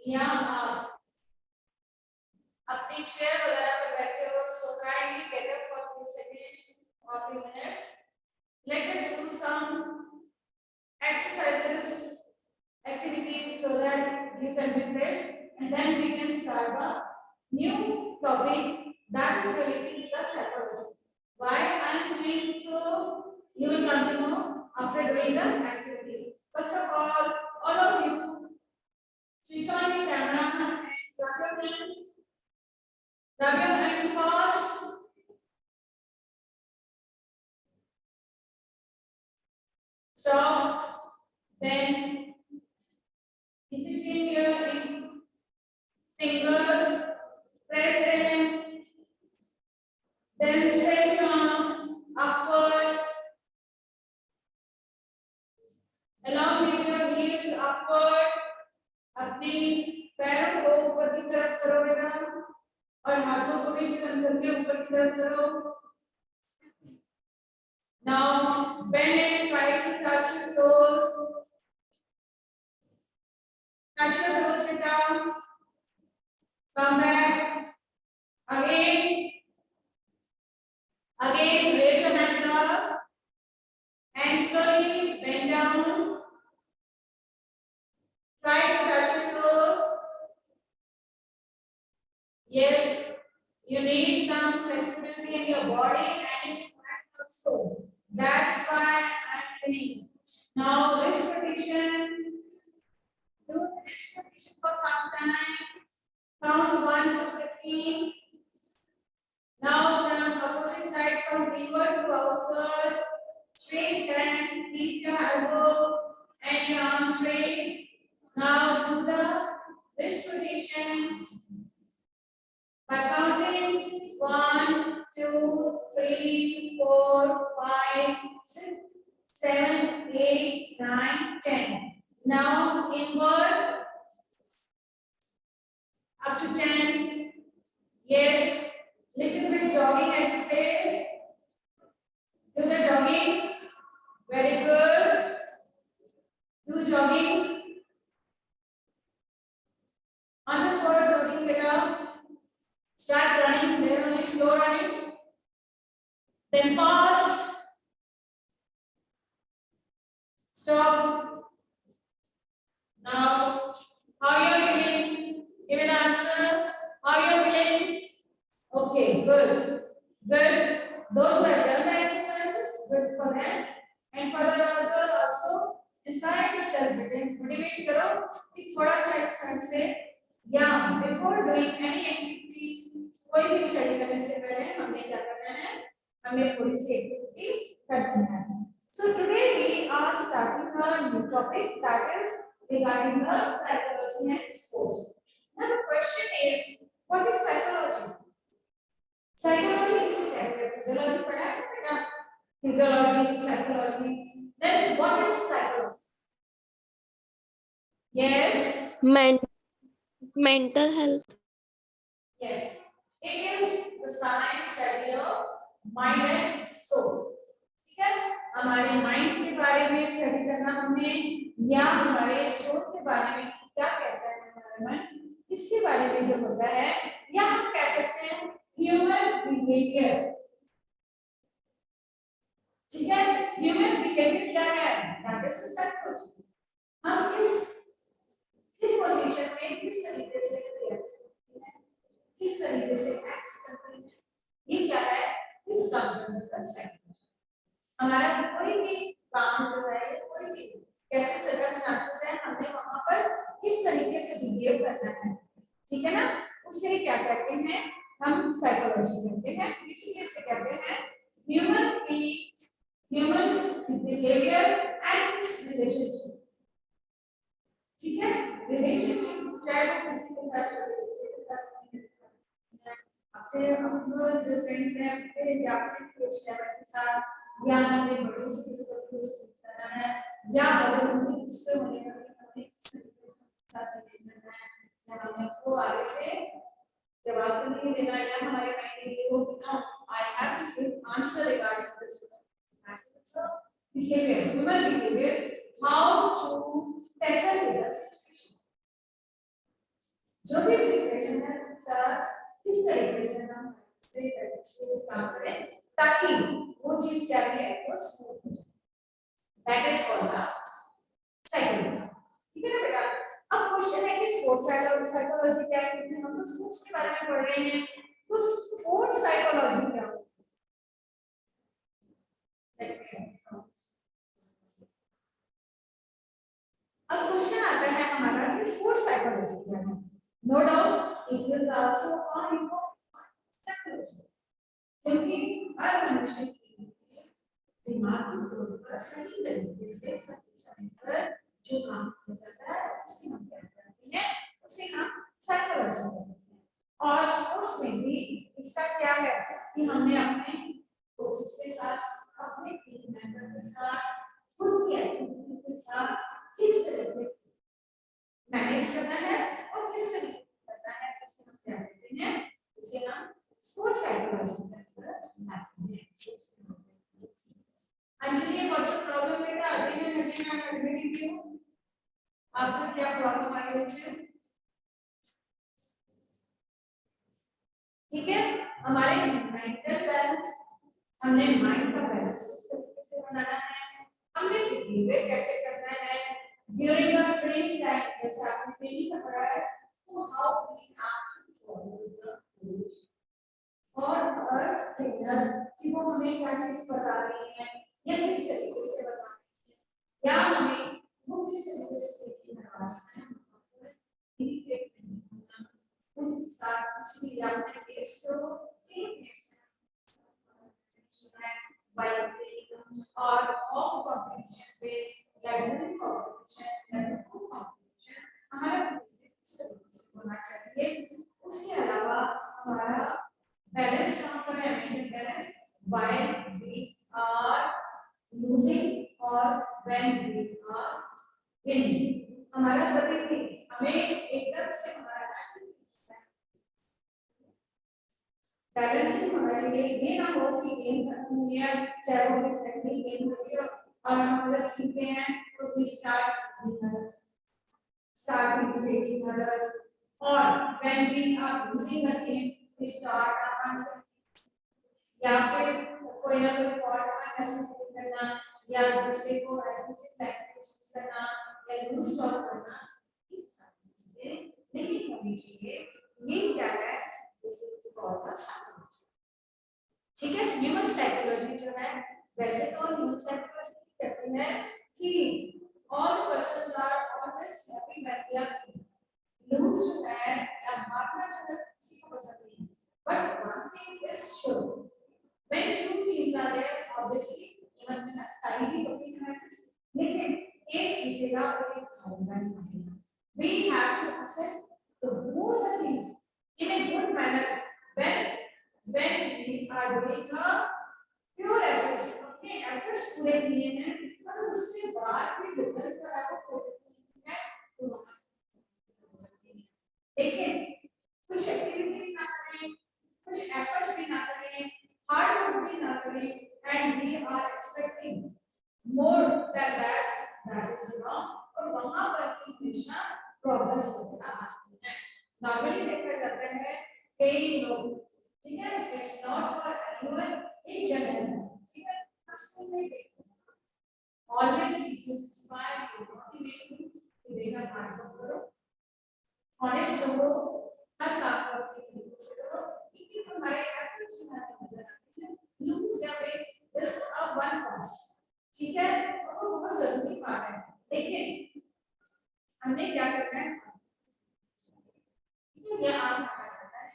या आप अपनी चेयर वगैरह पर बैठे हो, so kindly get up for few seconds or few minutes. Let us do some exercises, activities so that you can be fresh, and then we can start a new topic that is related to the psychology. Why I am doing so, you will come to know after doing the activity. First of all of you switch on your camera and rub your hands. Rub your hands first. Stop. Then interchange your fingers. Press them. Then stretch on upward. Along with your heels upward. अपने पैरों को ऊपर की तरफ करो बेटा और हाथों को भी टर्न करके ऊपर की तरफ करो. Now bend and try to touch your toes. Touch your toes बेटा. Come back. Again. Again raise your hands up and slowly bend down. Try to touch your toes. Yes, you need some flexibility in your body and in your hands also. That's why I'm saying. Now wrist rotation. Do wrist rotation for some time. Count 1 to 15. Now from opposite side, from inward to outward. Straight bend. Keep your elbow and your arm straight. Now do the wrist rotation by counting 1, 2, 3, 4, 5, 6, 7, 8, 9, 10. Now inward up to 10. Yes, little bit jogging at your pace. Do the jogging. Very good. Do jogging. On the spot jogging beta. Start running, then only slow running. Then fast. Stop. Now, how are you feeling? Give me the answer. How are you feeling? Okay, good. Good. Those who have done the exercises, good for them. And for the others also, inspire yourself, motivate करो कि थोड़ा सा expand से या before doing any activity, कोई भी study करने से पहले हमें क्या करना है? हमें थोड़ी सी एक्टिविटी करनी है. So today we are starting a new topic that is regarding the psychology and sports. Now the question is, what is psychology? Psychology किसे कहते हैं? Physiology पढ़ा है बेटा? Physiology, psychology. Then what is psychology? Yes. Mental health. Yes. It is the science study of mind and soul. ठीक है? हमारे mind के बारे में स्टडी करना हमने या हमारे सोल के बारे में क्या कहता है हमारा मन, इसके बारे में जो होता है, या हम कह सकते हैं ह्यूमन बिहेवियर. ठीक है? ह्यूमन बिहेवियर क्या है? That is psychology. हम किस पोजीशन में किस तरीके से किस तरीके से एक्ट करते हैं, ये क्या है? इस कंसेप्ट का साइकोलॉजी. हमारा कोई भी काम जो है, कोई भी कैसे सर्कमस्टेंसेस है, हमें वहां पर किस तरीके से बिहेव करना है, ठीक है ना, उसे क्या कहते हैं? हम साइकोलॉजी कहते हैं. इसीलिए से कहते हैं human behaviour and it's relationship. ठीक है? रिलेशनशिप चाहे वो किसी के साथ चले, के साथ अपने जो फ्रेंड्स हैं अपने या अपने कोच के साथ, या हमें बड़ों से किस तरीके से करना है, या अगर उनके गुस्से होने पर हमें किस तरीके से साथ रहना है, या हमें को आगे से जवाब तो नहीं देना, या हमारे माइंड में हो कि ना I have to give answer regarding this. So behavior, human behavior, how to tackle with the situation. जो भी सिचुएशन है उसके साथ किस तरीके से हम से काम करें ताकि वो चीज क्या है वो स्मूथ हो जाए, that is called the psychology. ठीक है ना बेटा। अब क्वेश्चन है कि स्पोर्ट्स साइकोलॉजी क्या है, क्योंकि हम लोग स्पोर्ट्स के बारे में पढ़ रहे हैं, तो स्पोर्ट्स साइकोलॉजी क्या होती है। अब क्वेश्चन आता है हमारा कि स्पोर्ट्स साइकोलॉजी क्या है। No doubt it is also on psychology, क्योंकि हर मनुष्य की दिमाग की ग्रोथ पर सही तरीके से सही समय पर जो काम किया जाता है उसकी हम क्या करते हैं, उसे हम साइकोलॉजी कहते हैं। और स्पोर्ट्स में भी इसका क्या है कि हमने अपने कोचेस के साथ, अपने टीम मेंबर के साथ, खुद की एक्टिविटी के साथ किस तरीके से मैनेज करना है और किस तरीके से करना है उसे हम क्या कहते हैं, उसे हम स्पोर्ट्स साइकोलॉजी कहते हैं। अंजलि व्हाट्स द प्रॉब्लम बेटा, again and again I am admitting you, आपका क्या प्रॉब्लम आ रही है बच्चे। ठीक है, हमारे मेंटल बैलेंस, हमने माइंड का बैलेंस किस तरीके से बनाना है, हमने बिहेवियर कैसे करना है ड्यूरिंग द ट्रेनिंग टाइम, जैसे आपने ट्रेनिंग में पढ़ा है, तो how we have to follow the rules, और ट्रेनर कि वो हमें क्या चीज बता रही है या किस तरीके से बता रही है, या हमें वो किस तरीके से ट्रेनिंग करवा रही है, उनके साथ इसलिए आपने टेस्ट को by playing or off competition पे या during competition या before competition हमारा होना चाहिए। उसके अलावा हमारा बैलेंस कहाँ पर है, mental balance while we are losing or when we are winning, हमारा कभी भी हमें एकदम से हमारा बैलेंस होना चाहिए। ये ना हो कि गेम खत्म हो गया, चाहे वो टेक्निक गेम हो गया और हम लोग जीते हैं तो वी स्टार्ट इंटिमिडेटिंग अदर्स, और when we are losing a game we start या फिर कोई ना कोई फॉल्ट का असिस्ट करना या दूसरे को एडमिशन एक्टिविटीज करना या लूज टॉक करना, ये सारी चीजें नहीं होनी चाहिए। ये क्या है, this is called the psychology. ठीक है, ह्यूमन साइकोलॉजी जो है, वैसे तो ह्यूमन साइकोलॉजी कहते हैं कि all persons are always happy when they are lose to that, या भागना जो है किसी को पसंद नहीं, but one thing is sure, when two teams are there obviously even the tidy होती है मैचेस, लेकिन एक जीतेगा और एक हारेगा। We have to accept the both the teams in a good manner when we are doing a pure efforts, अपने efforts पूरे किए हैं, और उसके बाद भी रिजल्ट का आपको है तो लेकिन कुछ एक्टिविटी भी ना करें, कुछ efforts भी ना करें, हार्ड वर्क भी ना करें, and we are expecting more than that is wrong, और वहां पर हमेशा प्रॉब्लम्स वगैरह आती हैं। नॉर्मली देखा जाता है कई लोग, ठीक है, it's not for anyone in general, ठीक है, स्कूल में always teachers inspire you, motivate you to make a hard work करो, ऑनेस्ट रहो, हर काम को अपने तरीके से करो, क्योंकि हमारे एफर्ट्स में नजर आते हैं। लूज या break is a one part, ठीक है, और वो बहुत जरूरी पार्ट है, लेकिन हमने क्या करना है, ये आप करना है,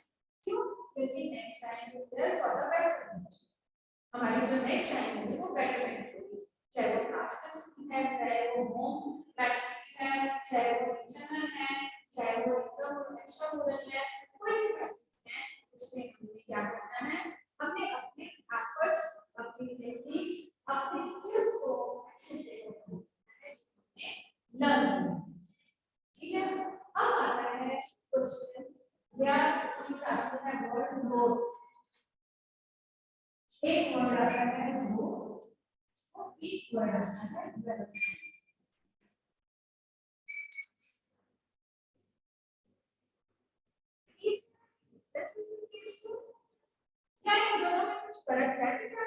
क्यों, क्योंकि next time is there for the betterment, हमारी जो नेक्स्ट टाइम होगी वो बेटरमेंट होगी, चाहे वो क्लास टेस्ट है, चाहे वो होम मैचेस है, चाहे वो इंटरनल है, चाहे वो एक्स्ट्रा मोडल है, कोई भी मैचेस है, उसमें हमें क्या करना है, हमने अपने एफर्ट्स, अपनी टेक्निक्स, अपने स्किल्स को अच्छे से लर्न, ठीक है। अब आता है क्वेश्चन, या इस आते हैं वर्ड ग्रोथ, एक वर्ड आता है ग्रोथ और एक वर्ड आता है डेवलपमेंट। इसको क्या इन दोनों में कुछ फर्क है बेटा?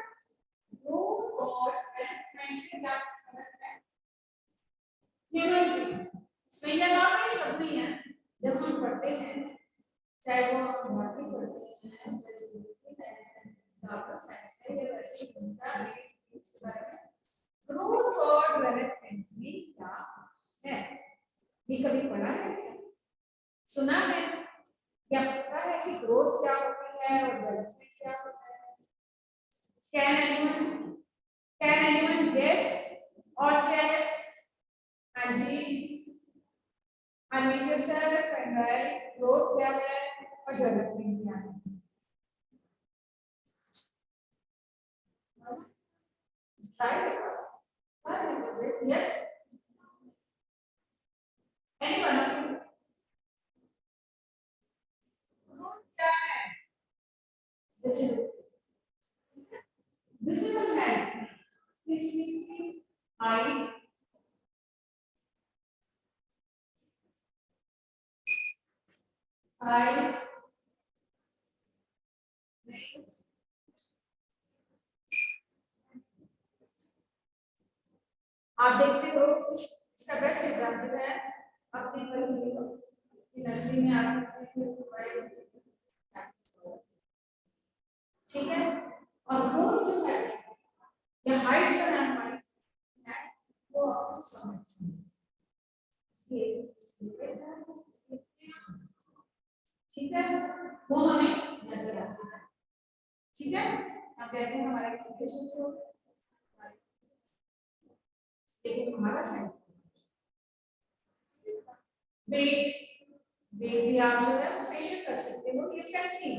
ग्रोथ और डेवलपमेंट में क्या फर्क है? इसमें ये नॉर्मल सब में है। जब हम पढ़ते हैं चाहे वो नॉर्मल पढ़ते हैं जैसे साइंस है या वैसे उनका इसके बारे में ग्रोथ और डेवलपमेंट में क्या है ये कभी पढ़ा है क्या? सुना है क्या? पता है कि ग्रोथ क्या होती है और डेवलपमेंट क्या होता है? कैन एनीवन गेस और चेक? हाँ जी, unmute yourself and write growth क्या है और डेवलपमेंट क्या है? Try it. Yes. Anyone of you? क्या है? Visible hands. किस चीज की? हाइट, साइज, आप देखते हो इसका बेस्ट एग्जांपल है अपनी नर्सरी में आप ठीक है। और वो जो है या हाइट जो है हमारी वो आपको समझ ठीक है, वो हमें नजर आती है। ठीक है, आप कहते हैं हमारे छोटे हो लेकिन हमारा साइंस वेट भी आप जो है मेजर कर सकते हो। ये कैसे?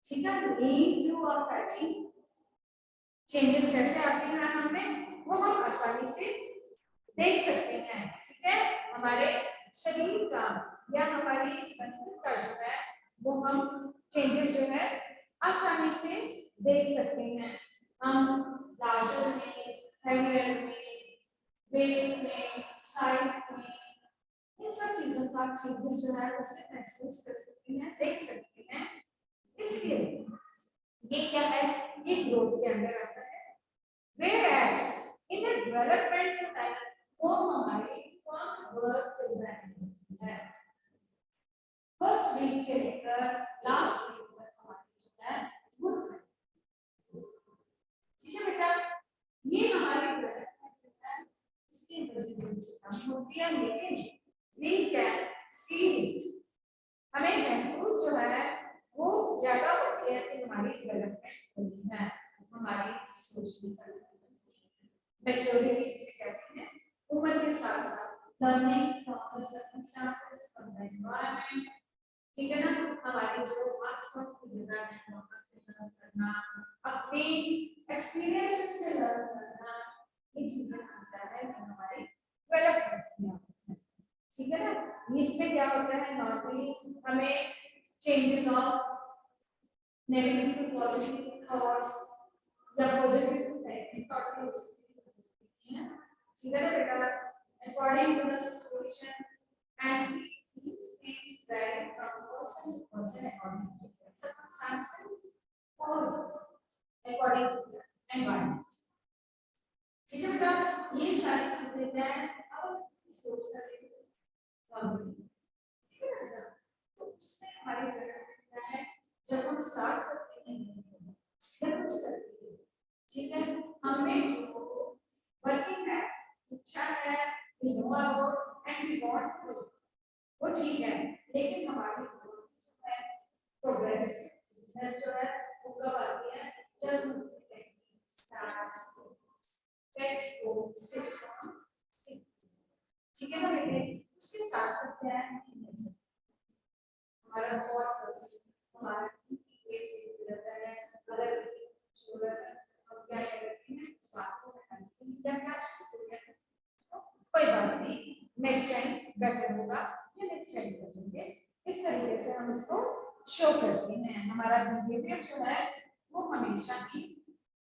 ठीक है, मीन टू और फैटी चेंजेस कैसे आते हैं हमें वो हम आसानी से देख सकते हैं। ठीक है, हमारे शरीर का या हमारी बदन का जो है वो हम चेंजेस जो है आसानी से देख सकते हैं। हम लार्जर में, हेवियर में, वेट में, साइज में, इन सब चीजों का चेंजेस जो है उसे महसूस कर सकते हैं, देख सकते हैं। इसलिए ये क्या है? ये ग्रोथ के अंदर आता है। Whereas in a development time वो हमारे फॉर्म वर्क चल रहा है। फर्स्ट वीक से लेकर लास्ट वीक तक हमारी जो है ग्रोथ। ठीक है बेटा, ये हमारी डेवलपमेंट है। इसकी विजिबिलिटी कम होती है लेकिन we can see it। हमें महसूस जो है वो ज्यादा होती है कि हमारी डेवलपमेंट होती है, हमारी सोच की मैच्योरिटी जिसे कहते हैं। उम्र के साथ साथ learning from the circumstances from the environment. ठीक है ना, हमारी जो आसपास की जगह है वहां से लर्न करना, अपनी एक्सपीरियंसेस से लर्न करना, ये चीजें होता है कि हमारी डेवलपमेंट में आती है। ठीक है ना, इसमें क्या होता है नॉर्मली हमें changes of negative to positive thoughts या पॉजिटिव टू नेगेटिव थॉट्स। ठीक है ना बेटा, according to the situations and these things vary from person to person according to the circumstances or according to the environment। ठीक है बेटा, ये सारी चीजें क्या है अब सोच कर ठीक है बेटा। तो उसमें हमारी क्या है जब हम स्टार्ट करते हैं या कुछ करते हैं, ठीक है, हमें जो वर्किंग है इच्छा है we know about and we want to वो ठीक है, लेकिन हमारी प्रोग्रेस जो है वो कब आती है जब हम स्टार्ट्स टेक्स्ट को स्टेप्स को। ठीक है ना बेटे, उसके साथ साथ क्या है हमारा थॉट प्रोसेस, हमारा रहता है। अगर हम क्या करते हैं इस बात को कोई बात नहीं, नेक्स्ट टाइम बेटर होगा या नेक्स्ट टाइम करेंगे। इस तरीके से हम इसको शो करते हैं। हमारा बिहेवियर जो है वो हमेशा ही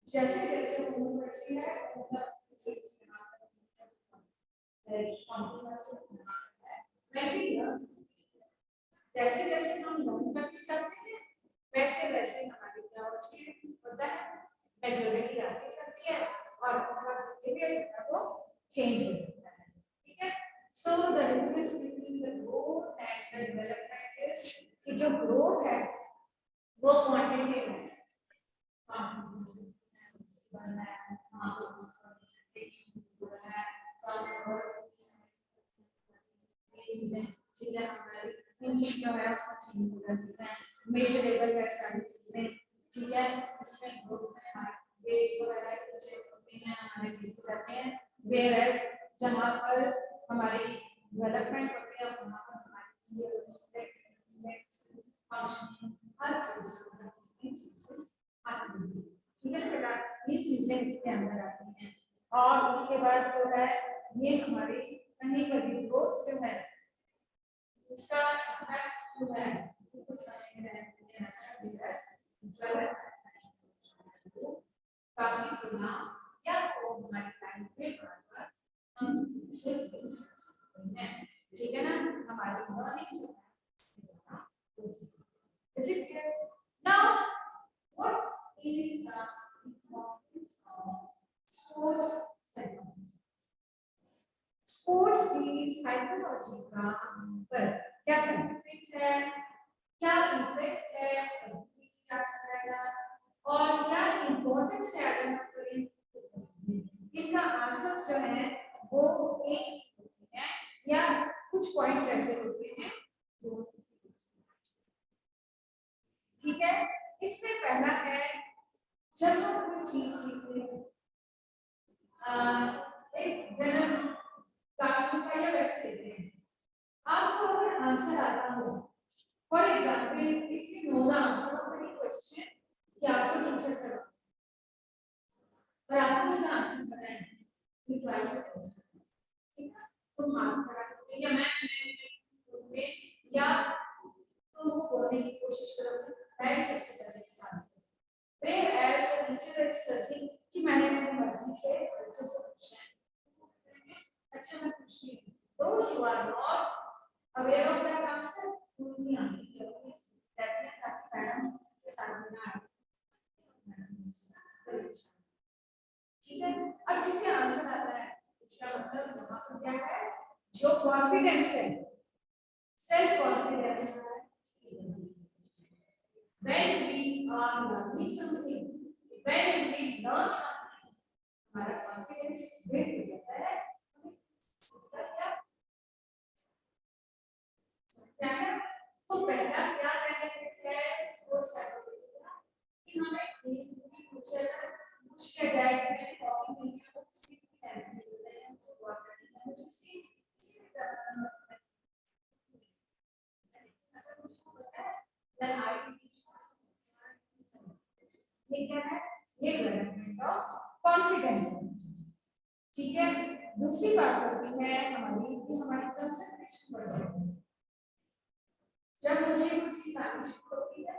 जैसे जैसे मूव करती है जैसे जैसे हम लर्न करते जाते हैं वैसे वैसे हमारी क्या होता है, मेजोरिटी आगे करती है और हमारा बिहेवियर वो चेंज हो जाता है। ठीक है, so the difference between the growth and the development is कि जो ग्रोथ है वो क्वांटिटेटिव है, मेजरेबल है सारी चीजें। ठीक है, इसमें ग्रोथ में हमारे वेट वगैरह चेक होते हैं, हमारे चीज करते हैं, वेयर एज जहां पर हमारी डेवलपमेंट होती है वहां पर हमारी स्किल्स फंक्शनिंग हर चीज आती है। ठीक है बेटा, ये चीजें इसके अंदर आती हैं। और उसके बाद जो है ये हमारी कहीं पर भी ग्रोथ जो है उसका इम्पैक्ट जो है कुछ समय में काफी गुना या वो हमारी टाइम पे बराबर हम इसे कर सकते हैं। ठीक है ना, हमारी लर्निंग जो है is it clear? Now what is the importance of sports psychology? Sports की साइकोलॉजी का पर क्या बेनिफिट है, क्या इफेक्ट है, क्या समझाएगा और क्या इंपॉर्टेंस है अगर हम करें, इनका आंसर जो है वो एक होते हैं या कुछ पॉइंट्स ऐसे होते हैं जो, ठीक है। इसमें पहला है जब हम कोई चीज सीखते हैं एक जनरल क्लासरूम का या वैसे लेते हैं, आपको अगर आंसर आता हो, for example if you know the answer of any question कि आपको टीचर करो और आपको उसका आंसर पता है, यू ट्राई टू आंसर, ठीक है, तुम हाथ खड़ा करोगे या मैं या तुम वो बोलने की कोशिश करोगे मैं सबसे पहले इसका answer, whereas the teacher is searching कि मैंने अपनी मर्जी से अच्छे से पूछा है, अच्छा मैं पूछती हूँ, those who are not aware of that answer उनकी आंखें चलती रहती हैं ताकि मैडम के सामने ना आए। ठीक है, अब जिसे आंसर आता है इसका मतलब यहाँ पर क्या है, जो कॉन्फिडेंस है, सेल्फ कॉन्फिडेंस है, when we are learning something, when we learn something, हमारा कॉन्फिडेंस बिल्ड हो जाता है। तो पहला क्या बेनिफिट है स्पोर्ट्स साइकोलॉजी का कि हमें पूछ के जाए कि टॉपिक में क्या किसी भी टाइम में होता है जो वर्ड करना है जिससे किसी तरह अगर मुझको पता है देन आई विल टीच, ये क्या है, ये डेवलपमेंट ऑफ कॉन्फिडेंस। ठीक है, दूसरी बात होती है हमारी कि हमारी कंसंट्रेशन बढ़ जाती है, जब मुझे कुछ चीज आनी शुरू होती है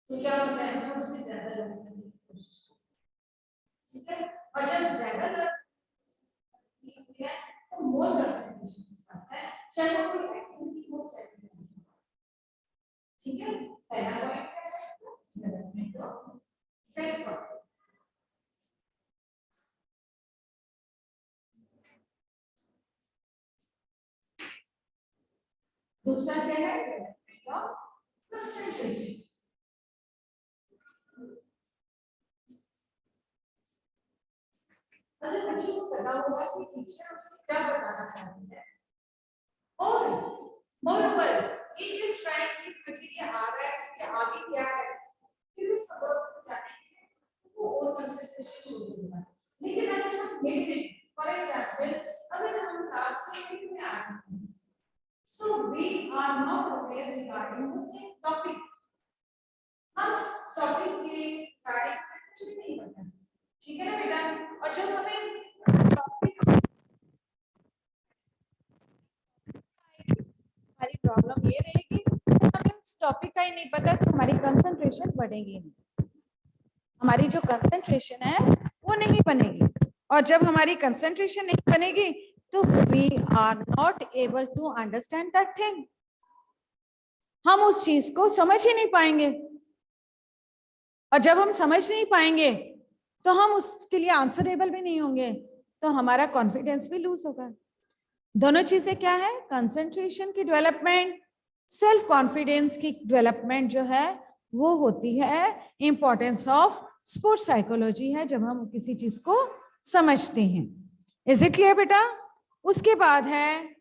तो क्या होता है मैं उससे ज्यादा लर्न की कोशिश करती हूं, ठीक है, और जब ज्यादा लर्न होती है तो मोर कंसंट्रेशन के साथ है चाहे कोई एक्टिविटी हो चाहे, ठीक है, पहला पॉइंट क्या है डेवलपमेंट ऑफ सेल्फ कॉन्फिडेंस। दूसरा क्या है डेवलपमेंट ऑफ कंसंट्रेशन। अगर बच्चे को पता होगा कि टीचर उससे क्या बताना चाहती है और मोरओवर ही इज ट्राइंग कि मटेरियल आ रहा है इसके आगे क्या है, फिर भी सब उसको जाने के लिए वो और कंसंट्रेशन शुरू होगा। लेकिन अगर हम मिड में फॉर एग्जांपल अगर हम क्लास के मिड में आ रहे हैं so we are not aware regarding the topic, हम टॉपिक के रिगार्डिंग कुछ भी नहीं पता, ठीक है ना बेटा, और जब हमें टॉपिक हमारी प्रॉब्लम ये रहेगी हमें उस टॉपिक का ही नहीं पता तो हमारी कंसंट्रेशन बढ़ेगी नहीं, हमारी जो कंसंट्रेशन है वो नहीं बनेगी, और जब हमारी कंसंट्रेशन नहीं बनेगी तो we are not able to understand that thing. हम उस चीज को समझ ही नहीं पाएंगे, और जब हम समझ नहीं पाएंगे तो हम उसके लिए आंसरेबल भी नहीं होंगे, तो हमारा कॉन्फिडेंस भी लूज होगा। दोनों चीजें क्या है, कंसंट्रेशन की डेवलपमेंट, सेल्फ कॉन्फिडेंस की डेवलपमेंट जो है वो होती है इंपॉर्टेंस ऑफ स्पोर्ट्स साइकोलॉजी है, जब हम किसी चीज को समझते हैं। इज इट क्लियर बेटा? उसके बाद है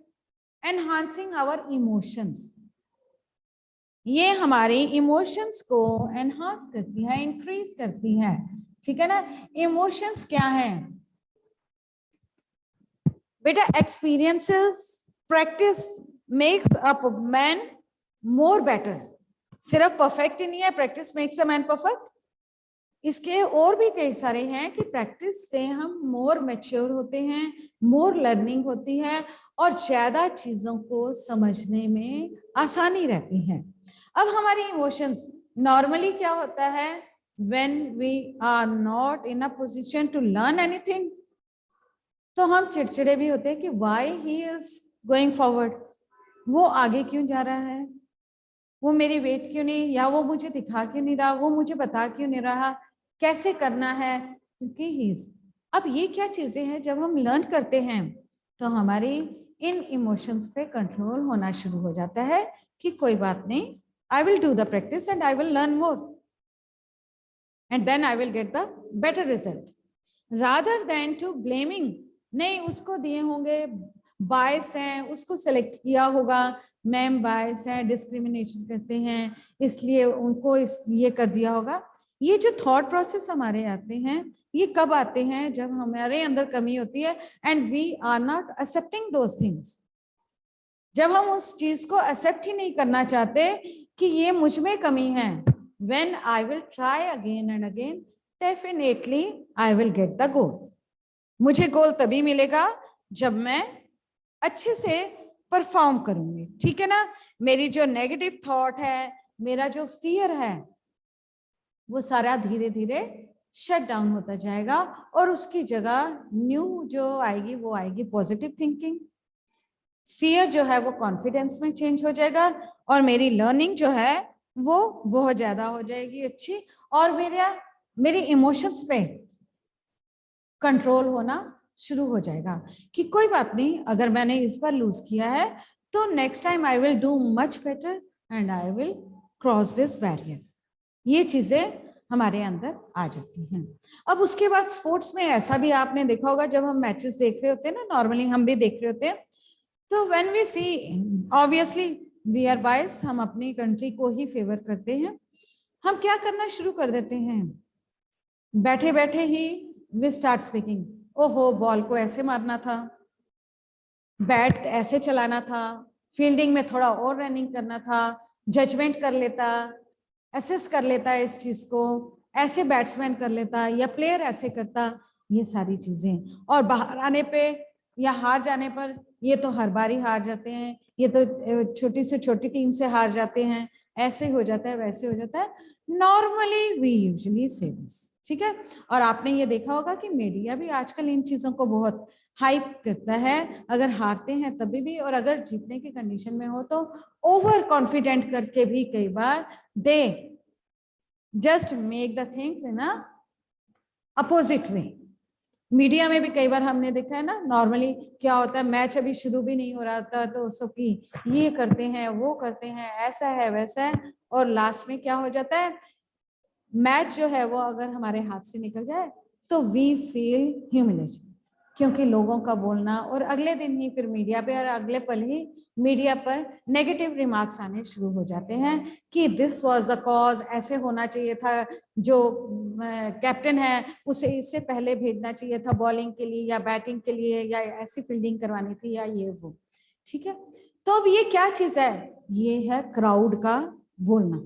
एनहांसिंग आवर इमोशंस। ये हमारे इमोशंस को एनहांस करती है, इंक्रीज करती है, ठीक है ना। इमोशंस क्या है बेटा? Experiences, practice makes a man more better. सिर्फ परफेक्ट ही नहीं है, practice makes a man perfect. इसके और भी कई सारे हैं कि प्रैक्टिस से हम मोर मैच्योर होते हैं, मोर लर्निंग होती है, और ज्यादा चीजों को समझने में आसानी रहती है। अब हमारी इमोशंस नॉर्मली क्या होता है, when we are not in a position to learn anything, तो हम चिड़चिड़े भी होते हैं कि why he is going forward, वो आगे क्यों जा रहा है, वो मेरी वेट क्यों नहीं, या वो मुझे दिखा क्यों नहीं रहा, वो मुझे बता क्यों नहीं रहा कैसे करना है, क्योंकि ही इज। अब ये क्या चीजें हैं, जब हम लर्न करते हैं तो हमारी इन इमोशंस पे कंट्रोल होना शुरू हो जाता है कि कोई बात नहीं, I will do the practice and I will learn more and then I will get the better result, rather than to blaming, नहीं उसको दिए होंगे, बायस हैं, उसको सेलेक्ट किया होगा, मैम बायस है, डिस्क्रिमिनेशन करते हैं इसलिए उनको ये कर दिया होगा। ये जो थॉट प्रोसेस हमारे आते हैं, ये कब आते हैं, जब हमारे अंदर कमी होती है and we are not accepting those things. जब हम उस चीज को एक्सेप्ट ही नहीं करना चाहते कि ये मुझ में कमी है, when I will try again and again, definitely I will get the goal. मुझे गोल तभी मिलेगा जब मैं अच्छे से परफॉर्म करूंगी, ठीक है ना। मेरी जो नेगेटिव थॉट है, मेरा जो फियर है, वो सारा धीरे धीरे शट डाउन होता जाएगा, और उसकी जगह न्यू जो आएगी वो आएगी पॉजिटिव थिंकिंग। फियर जो है वो कॉन्फिडेंस में चेंज हो जाएगा, और मेरी लर्निंग जो है वो बहुत ज्यादा हो जाएगी अच्छी, और मेरी इमोशंस पे कंट्रोल होना शुरू हो जाएगा कि कोई बात नहीं, अगर मैंने इस बार लूज किया है तो next time I will do much better and I will cross this barrier. ये चीजें हमारे अंदर आ जाती हैं। अब उसके बाद स्पोर्ट्स में ऐसा भी आपने देखा होगा, जब हम मैचेस देख रहे होते हैं ना, नॉर्मली हम भी देख रहे होते हैं, तो when we see, obviously we are biased, हम अपनी कंट्री को ही फेवर करते हैं। हम क्या करना शुरू कर देते हैं, बैठे बैठे ही we start speaking, ओहो बॉल को ऐसे मारना था, बैट ऐसे चलाना था, फील्डिंग में थोड़ा और रनिंग करना था, जजमेंट कर लेता, एसेस कर लेता है इस चीज को, ऐसे बैट्समैन कर लेता या प्लेयर ऐसे करता, ये सारी चीजें। और बाहर आने पे या हार जाने पर, ये तो हर बार ही हार जाते हैं, ये तो छोटी से छोटी टीम से हार जाते हैं, ऐसे हो जाता है वैसे हो जाता है, नॉर्मली वी यूजुअली से दिस, ठीक है। और आपने ये देखा होगा कि मीडिया भी आजकल इन चीजों को बहुत हाइप करता है, अगर हारते हैं तभी भी, और अगर जीतने की कंडीशन में हो तो ओवर कॉन्फिडेंट करके भी कई बार they just make the things in a opposite way. Media में भी कई बार हमने देखा है ना, नॉर्मली क्या होता है, मैच अभी शुरू भी नहीं हो रहा था तो सबकी ये करते हैं वो करते हैं, ऐसा है वैसा है, और लास्ट में क्या हो जाता है, मैच जो है वो अगर हमारे हाथ से निकल जाए तो वी फील ह्यूमिलेशन, क्योंकि लोगों का बोलना, और अगले दिन ही फिर मीडिया पे, और अगले पल ही मीडिया पर नेगेटिव रिमार्क्स आने शुरू हो जाते हैं कि दिस वाज द कॉज, ऐसे होना चाहिए था, जो कैप्टन है उसे इससे पहले भेजना चाहिए था बॉलिंग के लिए या बैटिंग के लिए, या ऐसी फील्डिंग करवानी थी या ये वो, ठीक है। तो अब ये क्या चीज है, ये है क्राउड का बोलना,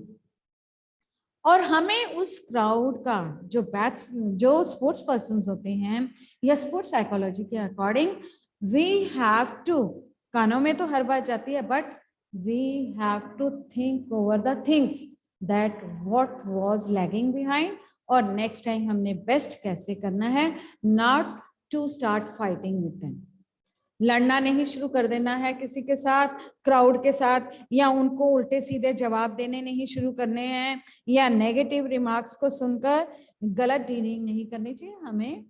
और हमें उस क्राउड का जो स्पोर्ट्स पर्सन होते हैं या स्पोर्ट्स साइकोलॉजी के अकॉर्डिंग, वी हैव टू, कानों में तो हर बात जाती है, but we have to think over the things that what was lagging behind, और नेक्स्ट टाइम हमने बेस्ट कैसे करना है, not to start fighting with them, लड़ना नहीं शुरू कर देना है किसी के साथ, क्राउड के साथ, या उनको उल्टे सीधे जवाब देने नहीं शुरू करने हैं, या नेगेटिव रिमार्क्स को सुनकर गलत डीलिंग नहीं करनी चाहिए। हमें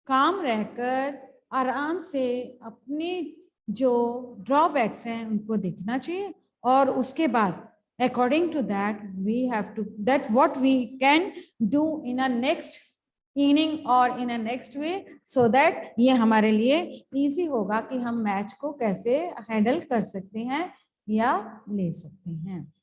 काम रहकर आराम से अपने जो ड्रॉबैक्स हैं उनको देखना चाहिए, और उसके बाद according to that we have to that what we can do in a next inning or in a next way, so that ये हमारे लिए easy होगा कि हम मैच को कैसे हैंडल कर सकते हैं या ले सकते हैं।